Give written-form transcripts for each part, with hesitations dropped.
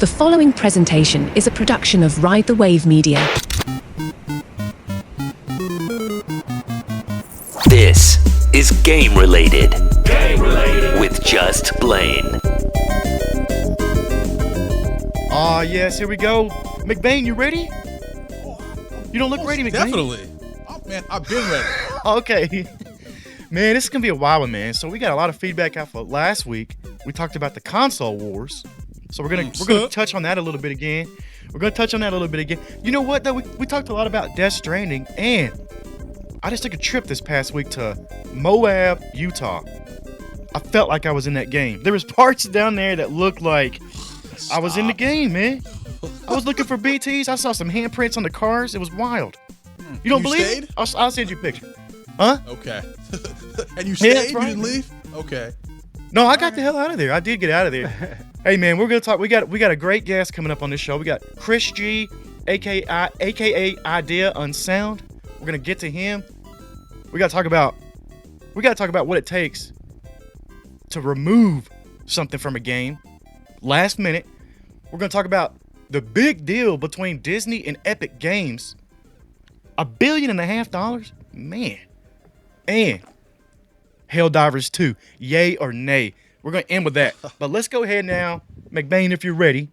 The following presentation is a production of Ride the Wave Media. This is Game Related. With Just Blane. Yes, here we go. McBain, you ready? You don't look ready, McBain. Definitely. Oh, man, I've been ready. Okay. Man, this is going to be a wild one, man. So we got a lot of feedback out for last week. We talked about the console wars. So we're gonna touch on that a little bit again. You know what, though? We talked a lot about Death Stranding, and I just took a trip this past week to Moab, Utah. I felt like I was in that game. There was parts down there that looked like I was in the game, man. I was looking for BTs. I saw some handprints on the cars. It was wild. You don't believe stayed? it? I'll send you a picture. Huh? Okay. And you stayed? that's right. You didn't leave? Okay. No, I got the hell out of there. I did get out of there. Hey, man, we're gonna talk. We got a great guest coming up on this show. We got Kris G, A.K.A. Idea Unsound. We're gonna get to him. We gotta talk about what it takes to remove something from a game last minute. We're gonna talk about the big deal between Disney and Epic Games. $1.5 billion, man. And Helldivers 2, yay or nay. We're going to end with that. But let's go ahead now. McBain, if you're ready.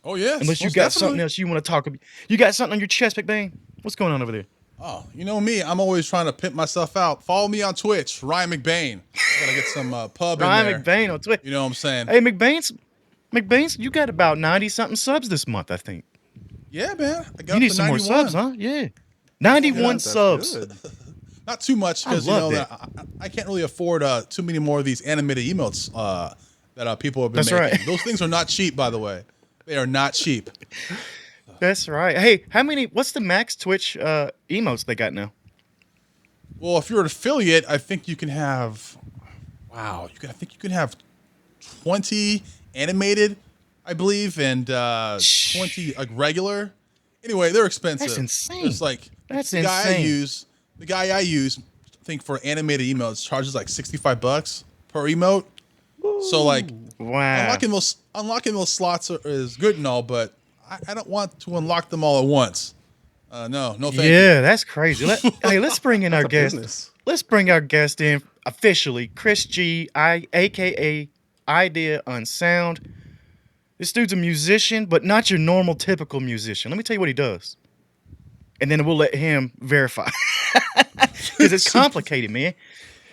Oh, yes. Unless you got something else you want to talk about. You got something on your chest, McBain? What's going on over there? Oh, you know me. I'm always trying to pimp myself out. Follow me on Twitch, Ryan McBain. I got to get some pub Ryan in there. McBain on Twitch. You know what I'm saying? Hey, McBain's, you got about 90-something subs this month, I think. Yeah, man. I got You need up to some 91. more subs, huh? Yeah. 91 subs. Not too much because I can't really afford too many more of these animated emotes that people have been That's making. right. Those things are not cheap, by the way. They are not cheap. That's right. Hey, what's the max Twitch emotes they got now? Well, if you're an affiliate, I think you can have. Wow, I think you can have 20 animated, I believe, and 20 like regular. Anyway, they're expensive. That's insane. It's like That's the guy insane. The guy I use, I think for animated emotes, charges like $65 per emote. Ooh, so like, wow. unlocking those slots is good and all, but I don't want to unlock them all at once. No, thank you. Yeah, that's crazy. Let's bring in our guest. Business. Let's bring our guest in officially. Kris G, A.K.A. Idea Unsound. This dude's a musician, but not your normal, typical musician. Let me tell you what he does, and then we'll let him verify. Because it's complicated, man.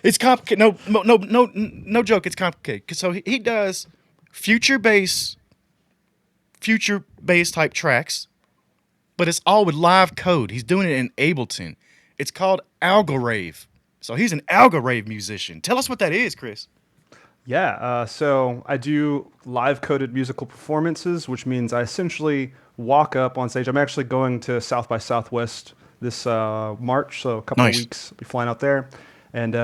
It's complicated. No joke. It's complicated. So he does future bass type tracks, but it's all with live code. He's doing it in Ableton. It's called Algorave. So he's an Algorave musician. Tell us what that is, Kris. Yeah, so I do live coded musical performances, which means I essentially walk up on stage. I'm actually going to South by Southwest this March, so a couple of weeks. I'll be flying out there. And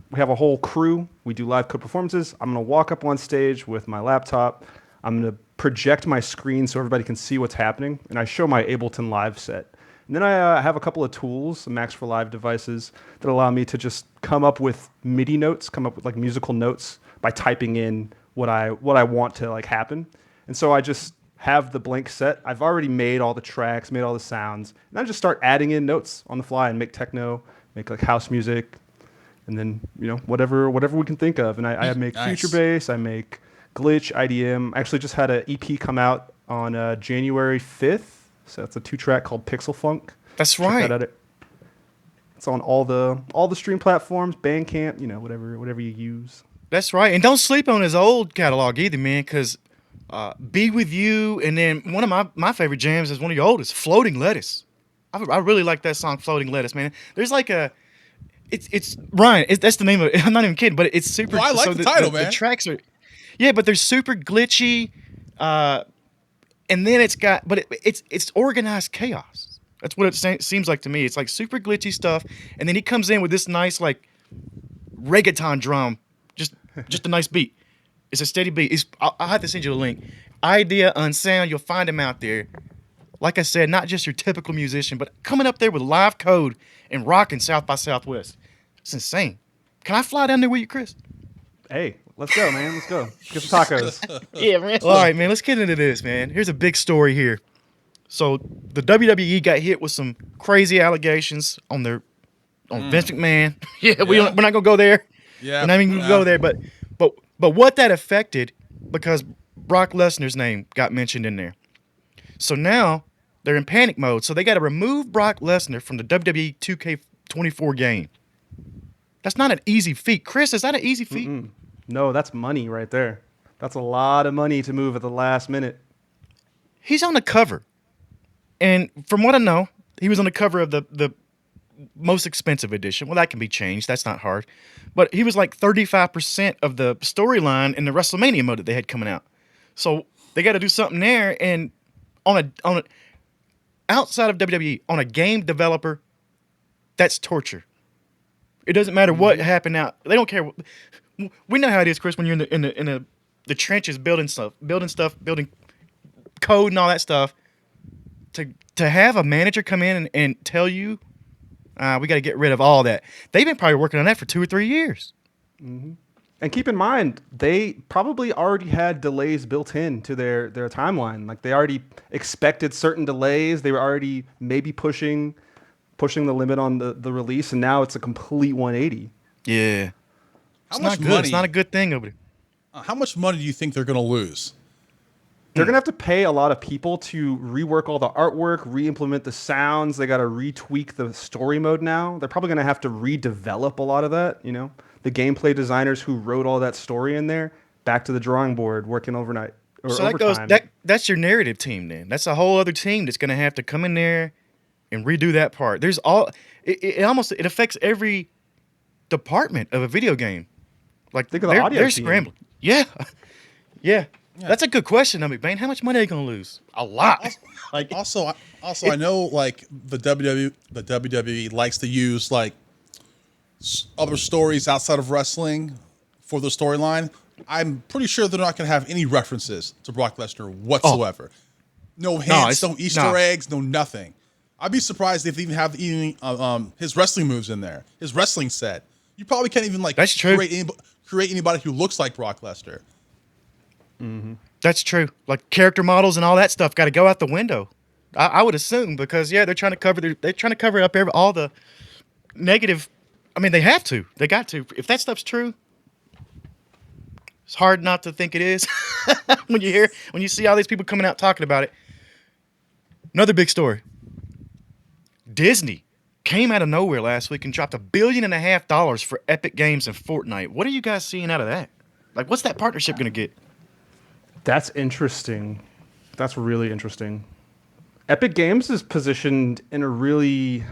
we have a whole crew. We do live code performances. I'm going to walk up on stage with my laptop. I'm going to project my screen so everybody can see what's happening. And I show my Ableton Live set. And then I have a couple of tools, some Max for Live devices, that allow me to just come up with MIDI notes, come up with like musical notes by typing in what I want to like happen. And so I just have the blank set. I've already made all the tracks, made all the sounds, and I just start adding in notes on the fly and make techno, make like house music, and then whatever we can think of. And I make future bass, I make glitch, IDM. I actually just had an EP come out on January 5th. So it's a 2-track called Pixel Funk. That's right. Check that out. It's on all the stream platforms, Bandcamp, whatever you use. That's right. And don't sleep on his old catalog either, man, because Be With You, and then one of my favorite jams is one of your oldest, Floating Lettuce. I really like that song, Floating Lettuce, man. There's like it's Ryan, that's the name of it. I'm not even kidding, but it's super. Well, I like the title, man. The tracks are, yeah, but they're super glitchy, and then it's organized chaos. That's what it seems like to me. It's like super glitchy stuff, and then he comes in with this nice like reggaeton drum. Just a nice beat. It's a steady beat. I'll have to send you the link. Idea Unsound. You'll find him out there. Like I said, not just your typical musician, but coming up there with live code and rocking South by Southwest. It's insane. Can I fly down there with you, Kris? Hey, Let's go, man. Let's go. Get some tacos. Yeah, man. All right, man. Let's get into this, man. Here's a big story here. So the WWE got hit with some crazy allegations on Vince McMahon. We're not gonna go there. Yeah, we're not even gonna go there. But what that affected, because Brock Lesnar's name got mentioned in there. So now they're in panic mode. So they got to remove Brock Lesnar from the WWE 2K24 game. That's not an easy feat. Kris, is that an easy feat? No, that's money right there. That's a lot of money to move at the last minute. He's on the cover. And from what I know, he was on the cover of the most expensive edition. Well, that can be changed. That's not hard. But he was like 35% of the storyline in the WrestleMania mode that they had coming out. So they got to do something there. And on a outside of WWE, on a game developer, that's torture. It doesn't matter what happened out. They don't care. We know how it is, Kris, when you're in the trenches building code and all that stuff. To have a manager come in and tell you, we got to get rid of all that. They've been probably working on that for 2 or 3 years. Mm-hmm. And keep in mind, they probably already had delays built into their timeline. Like they already expected certain delays. They were already maybe pushing the limit on the release, and now it's a complete 180. Yeah. How It's much not good. money? It's not a good thing over there. How much money do you think they're going to lose? They're going to have to pay a lot of people to rework all the artwork, re-implement the sounds. They got to retweak the story mode now. They're probably going to have to redevelop a lot of that, you know? The gameplay designers who wrote all that story in there, back to the drawing board, working overnight. So that's your narrative team then. That's a whole other team that's going to have to come in there and redo that part. There's it affects every department of a video game. Like think of the audio they're team. scrambling. Yeah. Yeah. That's a good question, McBain. How much money are they going to lose? A lot. Like Also, I know like the WWE likes to use like other stories outside of wrestling for the storyline. I'm pretty sure they're not going to have any references to Brock Lesnar whatsoever. No hints, no Easter eggs, no nothing. I'd be surprised if they even have his wrestling moves in there, his wrestling set. You probably can't even like That's true. create anybody who looks like Brock Lesnar. Mm-hmm. That's true. Like character models and all that stuff got to go out the window. I would assume because they're trying to cover up all the negative. I mean, they have to. They got to. If that stuff's true, it's hard not to think it is when you see all these people coming out talking about it. Another big story. Disney came out of nowhere last week and dropped $1.5 billion for Epic Games and Fortnite. What are you guys seeing out of that? Like, what's that partnership going to get? That's interesting. That's really interesting. Epic Games is positioned in a really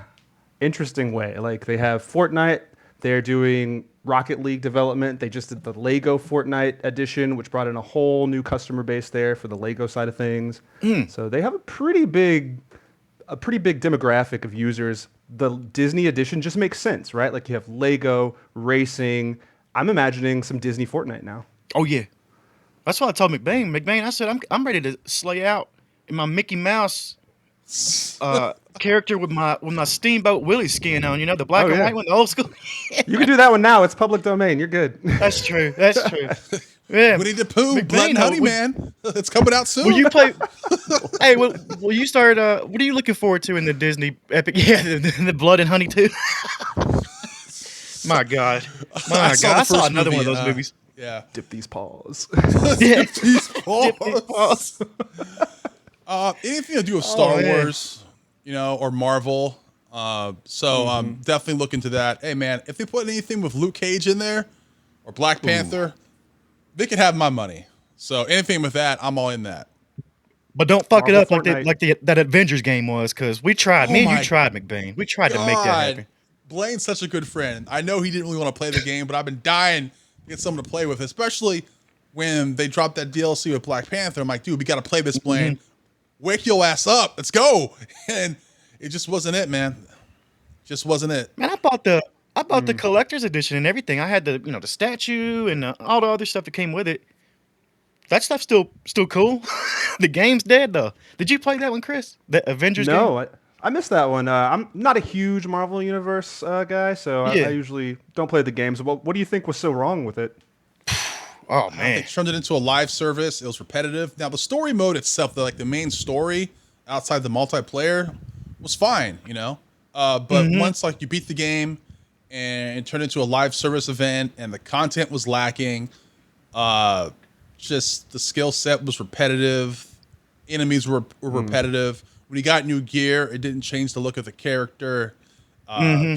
interesting way. Like they have Fortnite, they're doing Rocket League development. They just did the Lego Fortnite edition, which brought in a whole new customer base there for the Lego side of things. So they have a pretty big demographic of users. The Disney edition just makes sense, right? Like you have Lego, racing. I'm imagining some Disney Fortnite now. Oh yeah, that's what I told McBain. McBain, I said I'm ready to slay out in my Mickey Mouse character with my Steamboat Willie skin on. You know, the black and white one, the old school. You can do that one now. It's public domain. You're good. That's true. That's true. Yeah. Winnie the Pooh, Blood and Honey, man. It's coming out soon. Will you play? Hey, will you start? What are you looking forward to in the Disney Epic? Yeah, the Blood and Honey too. My God, I saw another one of those movies. Yeah. Dip these paws. Dip these paws. Dip these paws. Anything to do with Star Wars, you know, or Marvel. Definitely look into that. Hey, man, if they put anything with Luke Cage in there or Black Panther, they could have my money. So anything with that, I'm all in that. But don't fuck Marvel it up Fortnite. that Avengers game was, because we tried. Me and you tried, McBain. We tried to make that happen. Blaine's such a good friend. I know he didn't really want to play the game, but I've been dying to get someone to play with, especially when they dropped that DLC with Black Panther. I'm like, dude, we got to play this, Blane. Wake your ass up. Let's go. And it just wasn't it, man. Just wasn't it. Man, I bought the collector's edition and everything. I had the statue and all the other stuff that came with it. That stuff's still cool. The game's dead though. Did you play that one, Kris? The Avengers game? No, I missed that one. I'm not a huge Marvel Universe guy, so I usually don't play the games. What do you think was so wrong with it? Oh They man. turned it into a live service. It was repetitive. Now the story mode itself, the main story outside the multiplayer, was fine, you know. But once like you beat the game and it turned into a live service event, and the content was lacking, just the skill set was repetitive. Enemies were repetitive. When you got new gear, it didn't change the look of the character.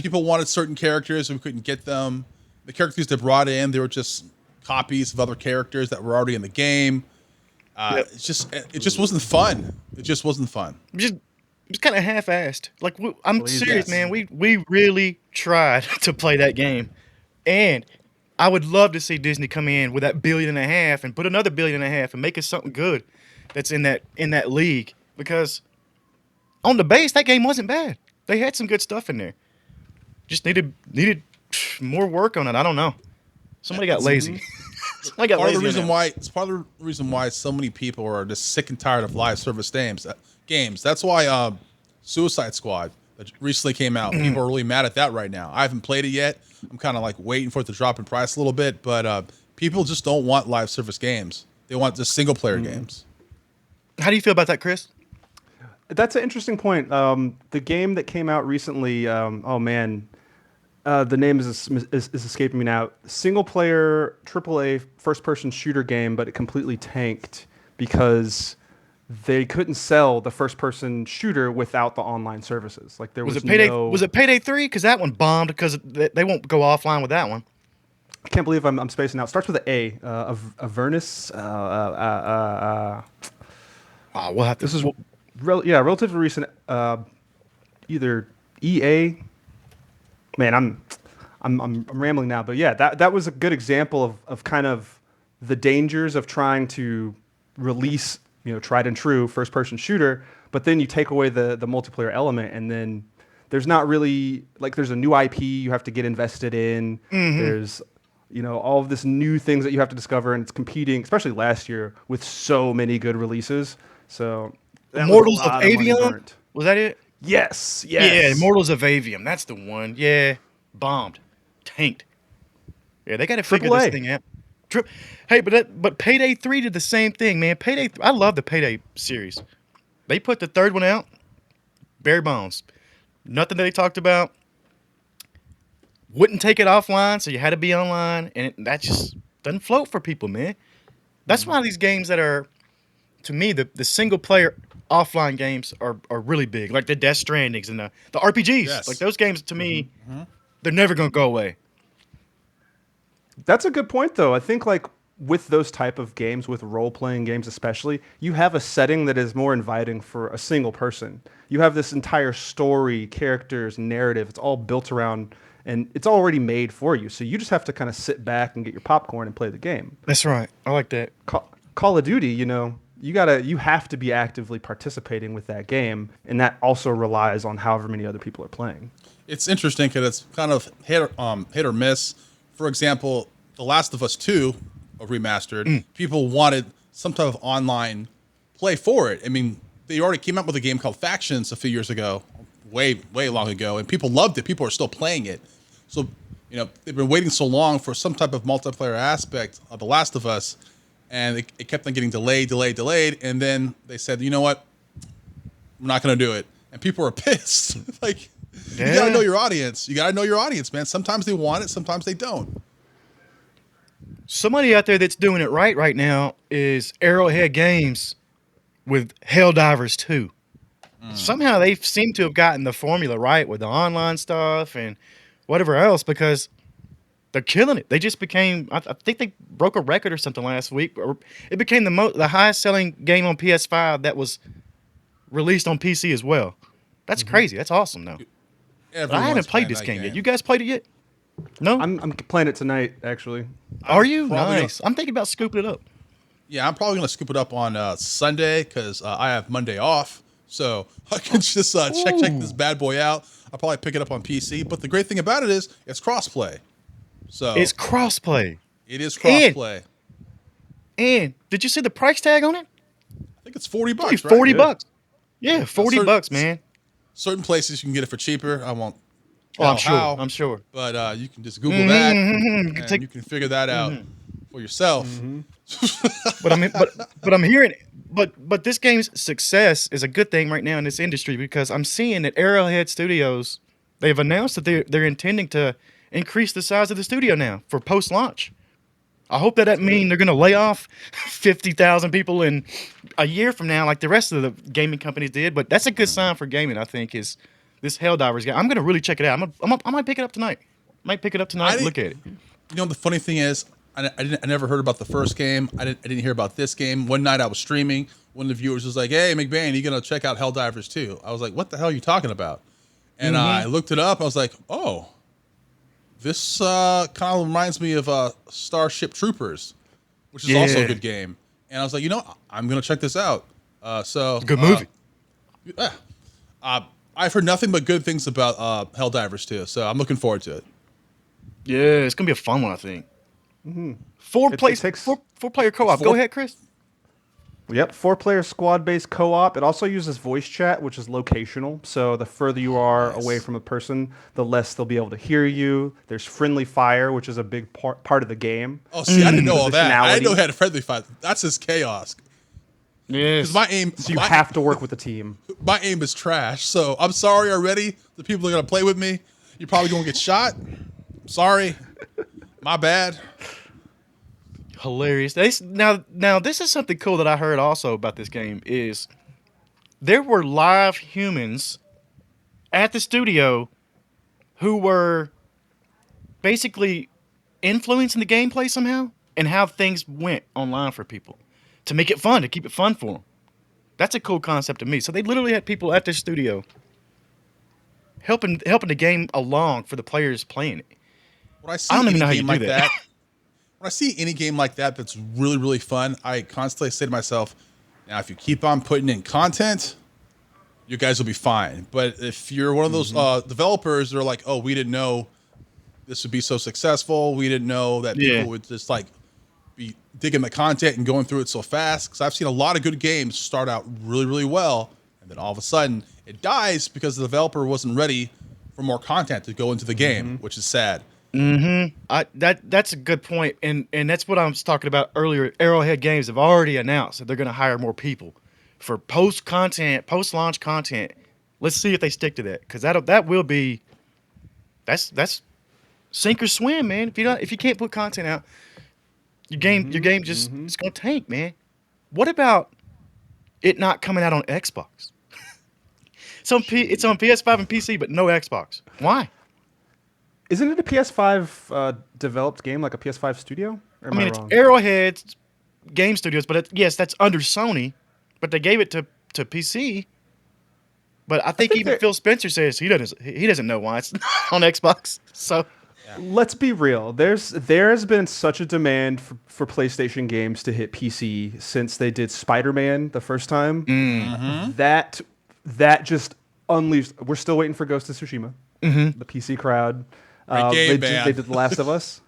People wanted certain characters and we couldn't get them. The characters they brought in, they were just copies of other characters that were already in the game. It just wasn't fun. It just wasn't fun. It was kind of half-assed. Like I'm Please, serious, yes. man. We really tried to play that game, and I would love to see Disney come in with that $1.5 billion and put another $1.5 billion and make us something good that's in that league. Because on the base, that game wasn't bad. They had some good stuff in there. Just needed more work on it. I don't know. Somebody got lazy. Somebody got Part of lazy. the reason on why it's part of the reason why so many people are just sick and tired of live service games. That's why Suicide Squad that recently came out. People are really mad at that right now. I haven't played it yet. I'm kind of like waiting for it to drop in price a little bit, but people just don't want live service games. They want just single player games. How do you feel about that, Chris? That's an interesting point. The game that came out recently, oh man, the name is escaping me now. Single player AAA first person shooter game, but it completely tanked because they couldn't sell the first person shooter without the online services. Like there was it Payday? no. Was it Payday 3? Because that one bombed because they won't go offline with that one. I can't believe I'm spacing out. It starts with an A. Avernus. We'll have to. This is relatively recent. Either EA. Man, I'm rambling now, but yeah, that was a good example of kind of the dangers of trying to release, tried and true first person shooter, but then you take away the multiplayer element, and then there's not really like there's a new IP you have to get invested in. There's all of this new things that you have to discover, and it's competing, especially last year, with so many good releases. So Immortals of Avium? Was that it? Yes. Yeah, Immortals of Avium. That's the one. Yeah, bombed, tanked. Yeah, they got to figure this AAA. thing out. Hey, but Payday 3 did the same thing, man. I love the Payday series. They put the third one out, bare bones. Nothing that they talked about. Wouldn't take it offline, so you had to be online, and that just doesn't float for people, man. That's why these games that are, to me, the single player offline games are really big, like the Death Strandings and the RPGs. Yes. Like those games, to me, they're never gonna go away. That's a good point, though. I think like with those type of games, with role-playing games especially, you have a setting that is more inviting for a single person. You have this entire story, characters, narrative. It's all built around, and it's already made for you. So you just have to kind of sit back and get your popcorn and play the game. That's right. I like that. Call of Duty, you have to be actively participating with that game, and that also relies on however many other people are playing. It's interesting because it's kind of hit or miss. For example, The Last of Us 2 remastered, people wanted some type of online play for it. I mean, they already came out with a game called Factions a few years ago, way long ago, and people loved it. People are still playing it. So, they've been waiting so long for some type of multiplayer aspect of The Last of Us, and it kept on getting delayed, and then they said, you know what? We're not going to do it. And people are pissed. Like, you got to know your audience. You got to know your audience, man. Sometimes they want it, sometimes they don't. Somebody out there that's doing it right now is Arrowhead Games with Helldivers 2. Somehow they seem to have gotten the formula right with the online stuff and whatever else, because they're killing it. They just became, I think they broke a record or something last week. Or it became the highest selling game on PS5 that was released on PC as well. That's crazy. That's awesome, though. But I haven't played this game yet. You guys played it yet? No? I'm playing it tonight, actually. Are you? probably Nice. I'm thinking about scooping it up. Yeah, I'm probably going to scoop it up on Sunday because I have Monday off. So I can just check this bad boy out. I'll probably pick it up on PC. But the great thing about it is it's crossplay. So It's crossplay. it is crossplay. And did you see the price tag on it? I think it's $40, Only right? $40. Yeah, $40, man. Certain places you can get it for cheaper. I won't Oh, tell I'm sure. how, I'm sure. but you can just Google that and take- you can figure that out. for yourself. But I mean, but I'm hearing, but this game's success is a good thing right now in this industry because I'm seeing that Arrowhead Studios, they've announced that they're intending to increase the size of the studio now for post launch. I hope that means they're going to lay off 50,000 people in a year from now, like the rest of the gaming companies did. But that's a good sign for gaming, I think, is this Helldivers game. I'm going to really check it out. I might pick it up tonight. Might pick it up tonight and look at it. You know, the funny thing is, I never heard about the first game. I didn't hear about this game. One night I was streaming. One of the viewers was like, "Hey, McBain, you going to check out Helldivers 2?" I was like, "What the hell are you talking about?" And I looked it up. I was like, "Oh. This kind of reminds me of Starship Troopers, which is also a good game." And I was like, I'm going to check this out. Good movie. I've heard nothing but good things about Helldivers 2, so I'm looking forward to it. Yeah, it's going to be a fun one, I think. Four player co-op. Go ahead, Chris. Yep, 4-player squad-based co-op. It also uses voice chat, which is locational. So the further you are away from a person, the less they'll be able to hear you. There's friendly fire, which is a big part of the game. Oh, see, I didn't know all that. I didn't know it had a friendly fire. That's just chaos. Yes. My aim. So you have to work with the team. My aim is trash. So I'm sorry already. The people that are gonna play with me, you're probably gonna get shot. Sorry, my bad. Hilarious. Now this is something cool that I heard also about this game is there were live humans at the studio who were basically influencing the gameplay somehow and how things went online for people to make it fun, to keep it fun for them. That's a cool concept to me. So they literally had people at their studio helping the game along for the players playing it. When I see I don't even any know how game you do like that, when I see any game like that that's really, really fun, I constantly say to myself, now if you keep on putting in content, you guys will be fine. But if you're one of those developers that are like, oh, we didn't know this would be so successful, we didn't know that people would just like be digging the content and going through it so fast, because I've seen a lot of good games start out really, really well, and then all of a sudden it dies because the developer wasn't ready for more content to go into the game, which is sad. That's a good point, and that's what I was talking about earlier. Arrowhead Games have already announced that they're going to hire more people for post-launch content. Let's see if they stick to that, because that will be that's sink or swim, man. If you can't put content out, your game just it's going to tank, man. What about it not coming out on Xbox? It's on PS5 and PC, but no Xbox. Why? Isn't it a PS5 developed game, like a PS5 studio? Or am I it's wrong? Arrowhead Game Studios, but yes, that's under Sony, but they gave it to PC. But I think even Phil Spencer says he doesn't know why it's on Xbox. So Let's be real. There has been such a demand for PlayStation games to hit PC since they did Spider-Man the first time. That just unleashed. We're still waiting for Ghost of Tsushima. The PC crowd. Game, they did The Last of Us.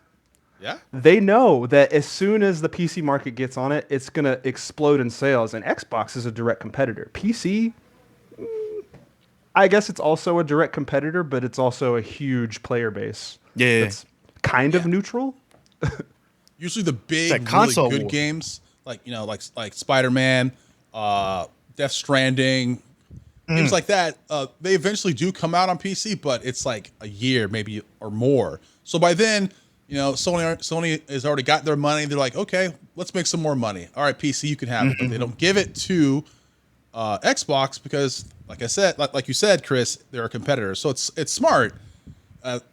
Yeah. They know that as soon as the PC market gets on it, it's going to explode in sales. And Xbox is a direct competitor. PC, I guess it's also a direct competitor, but it's also a huge player base. Yeah. That's kind of neutral. Usually the big, like really console good war. games, like Spider-Man, Death Stranding, games like that, they eventually do come out on PC, but it's like a year maybe or more. So by then, Sony has already got their money. They're like, okay, let's make some more money. All right, PC, you can have it, but they don't give it to Xbox because, like I said, like you said, Chris, they're a competitor. So it's smart.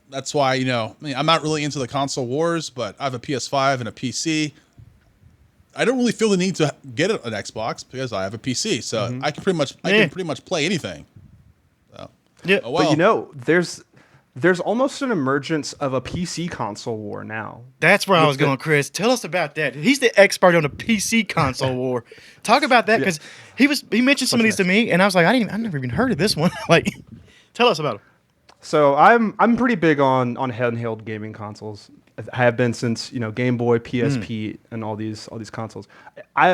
That's why I'm not really into the console wars, but I have a PS5 and a PC. I don't really feel the need to get an Xbox because I have a PC, so I can pretty much play anything. So, Yeah, oh, well. But there's almost an emergence of a PC console war now. that's where I was going, Chris. Tell us about that. He's the expert on the PC console war. Talk about that, because he mentioned some of these to me, and I was like, I never even heard of this one. Like, tell us about it. So I'm pretty big on handheld gaming consoles. I have been since Game Boy, PSP, and all these consoles.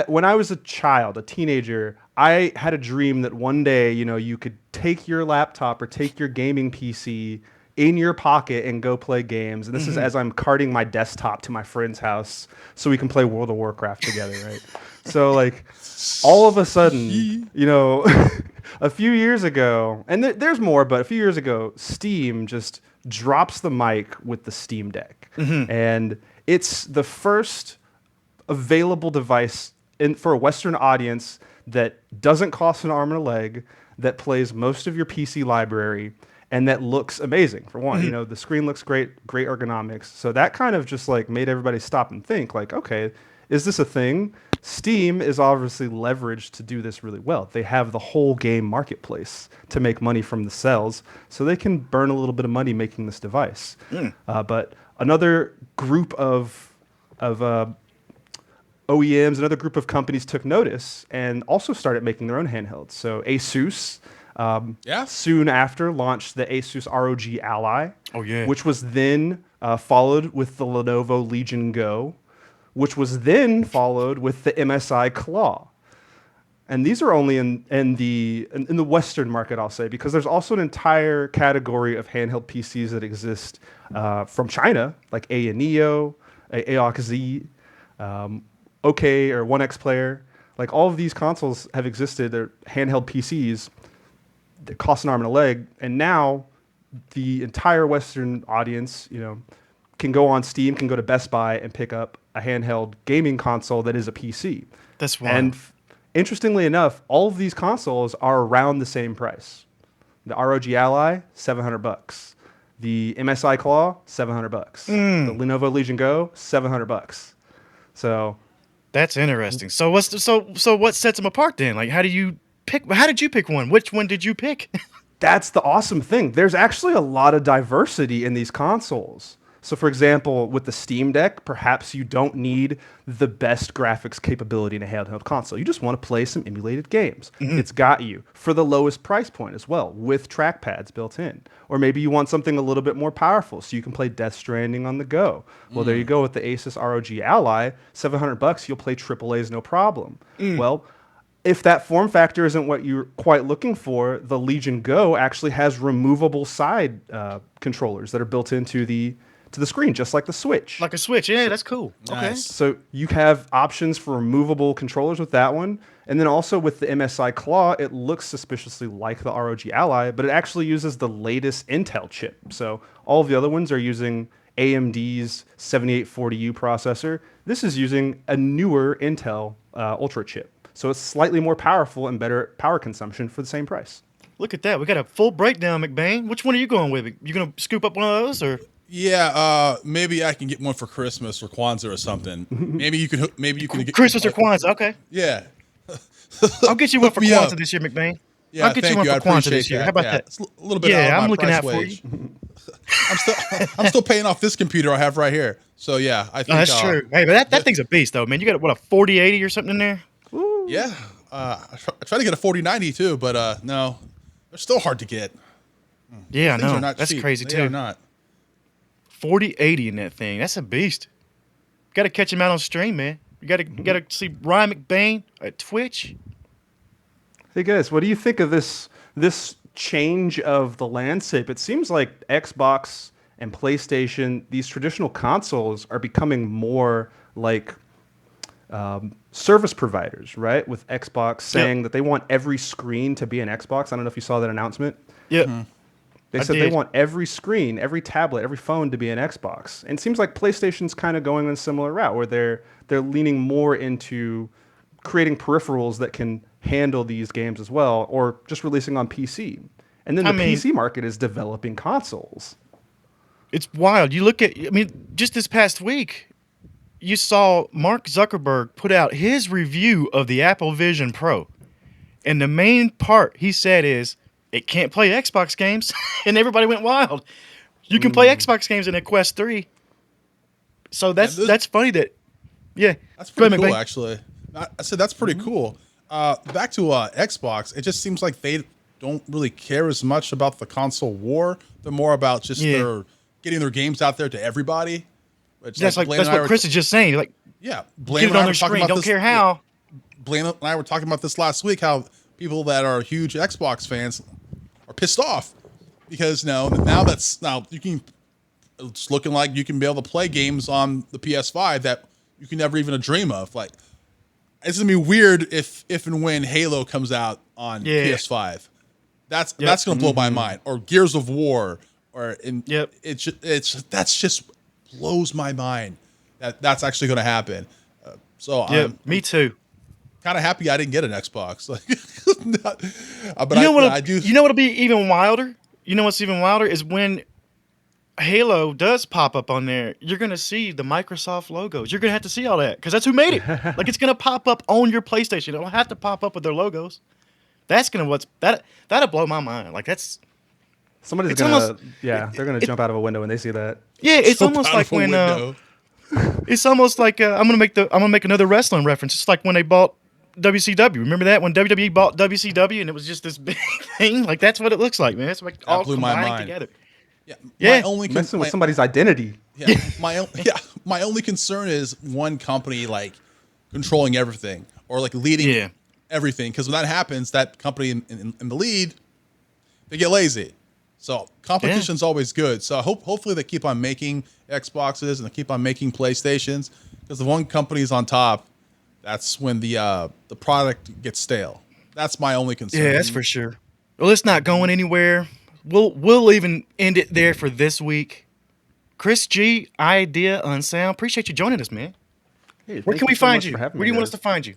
When I was a child, a teenager, I had a dream that one day you could take your laptop or take your gaming PC in your pocket and go play games. And this is as I'm carting my desktop to my friend's house so we can play World of Warcraft together, right? So like all of a sudden, a few years ago, and there's more, but a few years ago, Steam just drops the mic with the Steam Deck. And it's the first available device for a Western audience that doesn't cost an arm and a leg, that plays most of your PC library, and that looks amazing. For one, the screen looks great ergonomics. So that kind of just like made everybody stop and think like, okay, is this a thing? Steam is obviously leveraged to do this really well. They have the whole game marketplace to make money from the sales, so they can burn a little bit of money making this device. But another group of OEMs, another group of companies took notice and also started making their own handhelds. So ASUS, soon after, launched the ASUS ROG Ally, which was then followed with the Lenovo Legion Go, which was then followed with the MSI Claw. And these are only in the Western market, I'll say, because there's also an entire category of handheld PCs that exist from China, like A.K.A, A.K.A, A.K.A or 1X Player. Like all of these consoles have existed. They're handheld PCs that cost an arm and a leg. And now the entire Western audience, can go on Steam, can go to Best Buy and pick up a handheld gaming console that is a PC. That's wild. And interestingly enough, all of these consoles are around the same price. The ROG Ally, $700. The MSI Claw, $700. The Lenovo Legion Go, $700. So that's interesting. So what sets them apart then? Like, how did you pick one? Which one did you pick? That's the awesome thing. There's actually a lot of diversity in these consoles. So for example, with the Steam Deck, perhaps you don't need the best graphics capability in a handheld console. You just want to play some emulated games. It's got you for the lowest price point as well, with trackpads built in. Or maybe you want something a little bit more powerful so you can play Death Stranding on the go. Well, there you go with the Asus ROG Ally, $700, you'll play AAAs no problem. Well, if that form factor isn't what you're quite looking for, the Legion Go actually has removable side controllers that are built into the screen, just like the Switch. Like a Switch, yeah, that's cool. Nice. Okay. So you have options for removable controllers with that one. And then also with the MSI Claw, it looks suspiciously like the ROG Ally, but it actually uses the latest Intel chip. So all of the other ones are using AMD's 7840U processor. This is using a newer Intel Ultra chip. So it's slightly more powerful and better power consumption for the same price. Look at that. We got a full breakdown, McBain. Which one are you going with? You going to scoop up one of those or? Yeah, maybe I can get one for Christmas or Kwanzaa or something. Maybe you can get Christmas or Kwanzaa. Okay. Yeah. I'll get you one for Kwanzaa this year, McBain. Yeah, I'll get you one for Kwanzaa this year. How about that? It's a little bit out of my looking price out for wage. I'm still paying off this computer I have right here. So yeah, I think that's true. Hey, but that thing's a beast though, man. You got a 4080 or something in there? Ooh. Yeah. I try to get a 4090 too, but no, they're still hard to get. Yeah, I Things know. are not That's cheap. crazy They too. are not. 4080 in that thing. That's a beast. Got to catch him out on stream, man. You got to see Ryan McBain at Twitch. Hey guys, what do you think of this change of the landscape? It seems like Xbox and PlayStation, these traditional consoles, are becoming more like service providers, right? With Xbox saying that they want every screen to be an Xbox. I don't know if you saw that announcement. Yeah. They said they want every screen, every tablet, every phone to be an Xbox. And it seems like PlayStation's kind of going in a similar route where they're leaning more into creating peripherals that can handle these games as well, or just releasing on PC. And then the PC market is developing consoles. It's wild. You look at, just this past week, you saw Mark Zuckerberg put out his review of the Apple Vision Pro. And the main part he said is, it can't play Xbox games. And everybody went wild. You can play Xbox games in a Quest 3. So that's funny that, yeah. That's pretty cool, actually. I said that's pretty cool. Back to Xbox, it just seems like they don't really care as much about the console war. They're more about just getting their games out there to everybody. That's what Kris is just saying. Like, Blane get it on their screen. Don't care how. Blane and I were talking about this last week, how people that are huge Xbox fans are pissed off because now you can. It's looking like you can be able to play games on the PS5 that you can never even dream of. Like, it's gonna be weird if and when Halo comes out on PS5. That's gonna blow my mind. Or Gears of War, that's just blows my mind that's actually gonna happen. Me too. Kind of happy I didn't get an Xbox. But I do. You know what'll be even wilder? You know what's even wilder is when Halo does pop up on there. You're gonna see the Microsoft logos. You're gonna have to see all that because that's who made it. Like, it's gonna pop up on your PlayStation. It'll have to pop up with their logos. That's gonna that'll blow my mind. Like, that's they're gonna jump out of a window when they see that. Yeah, it's almost like when it's almost like I'm gonna make another wrestling reference. It's like when they bought WCW. Remember that when WWE bought WCW and it was just this big thing? Like, that's what it looks like, man. It's like all combined together. Yeah, only messing with somebody's identity. Yeah, my only concern is one company like controlling everything or like leading everything. Because when that happens, that company in the lead, they get lazy. So competition's always good. So hopefully they keep on making Xboxes and they keep on making PlayStations. Because the one company's on top, that's when the product gets stale. That's my only concern. Yeah, that's for sure. Well, it's not going anywhere. We'll even end it there for this week. Kris G, Idea Unsound. Appreciate you joining us, man. Hey, where can we find you? Where do you want us to find you?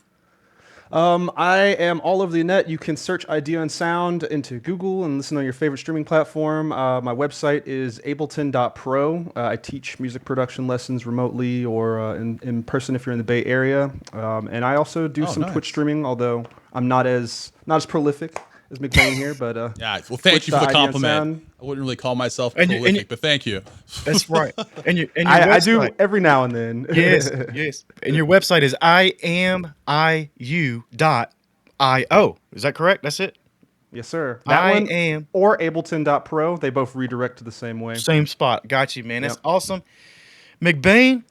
I am all over the net. You can search Idea Unsound into Google and listen on your favorite streaming platform. My website is ableton.pro. I teach music production lessons remotely or in person if you're in the Bay Area. And I also do some Twitch streaming, although I'm not as prolific as McBain here, but well, thank you for the compliment. I wouldn't really call myself prolific, but thank you. That's right. And your I do every now and then. Yes. And your website is iamiu.io. Is that correct? That's it? Yes, sir. Or ableton.pro. They both redirect to the same way. Same spot. Got you, man. That's awesome. McBain,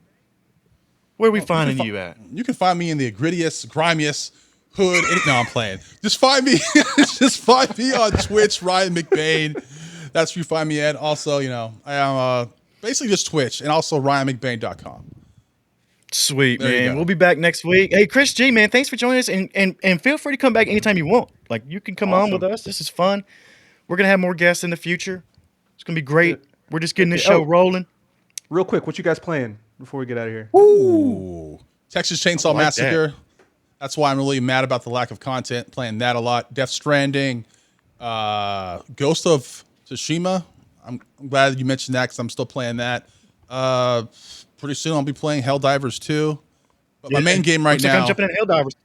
where are we finding you at? You can find me in the grittiest, grimiest hood. No, I'm playing. Just find me on Twitch, Ryan McBain. That's where you find me at. Also, I am basically just Twitch and also RyanMcBain.com. Sweet, man. We'll be back next week. Hey, Kris G, man, thanks for joining us, and feel free to come back anytime you want. Like, you can come on with us. This is fun. We're gonna have more guests in the future. It's gonna be great. We're just getting this show rolling. Real quick, what you guys playing before we get out of here? Ooh, Texas Chainsaw Massacre. That's why I'm really mad about the lack of content. Playing that a lot. Death Stranding, Ghost of Tsushima. I'm glad you mentioned that because I'm still playing that. Pretty soon I'll be playing Helldivers 2. But my main game right now. I'm jumping in Helldivers.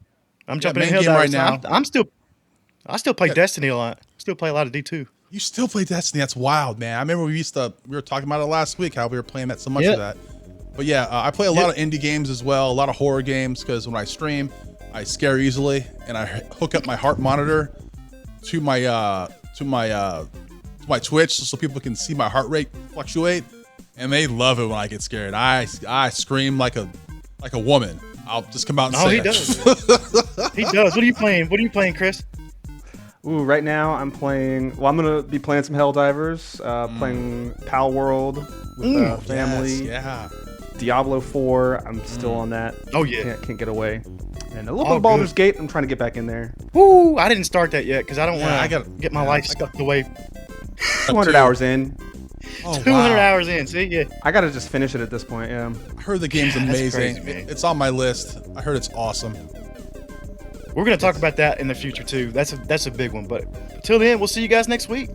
I'm jumping in Helldivers right now. I still play Destiny a lot. Still play a lot of D2. You still play Destiny? That's wild, man. I remember we were talking about it last week, how we were playing that so much of that. But yeah, I play a lot of indie games as well, a lot of horror games because when I stream, I scare easily, and I hook up my heart monitor to my Twitch so people can see my heart rate fluctuate, and they love it when I get scared. I scream like a woman. I'll just come out and say he does. He does. What are you playing? Kris? Ooh, right now I'm playing. Well, I'm gonna be playing some Helldivers. Playing Pal World with family. Yes, Diablo 4. I'm still on that. Oh yeah. Can't get away. And a little bit of Baldur's Gate. I'm trying to get back in there. Woo! I didn't start that yet because I don't want to get my life stuck away. 200 hours in. 200 hours in. See, yeah. I gotta just finish it at this point. Yeah. I heard the game's amazing. Crazy, it's on my list. I heard it's awesome. We're gonna talk about that in the future too. That's a big one. But until then, we'll see you guys next week.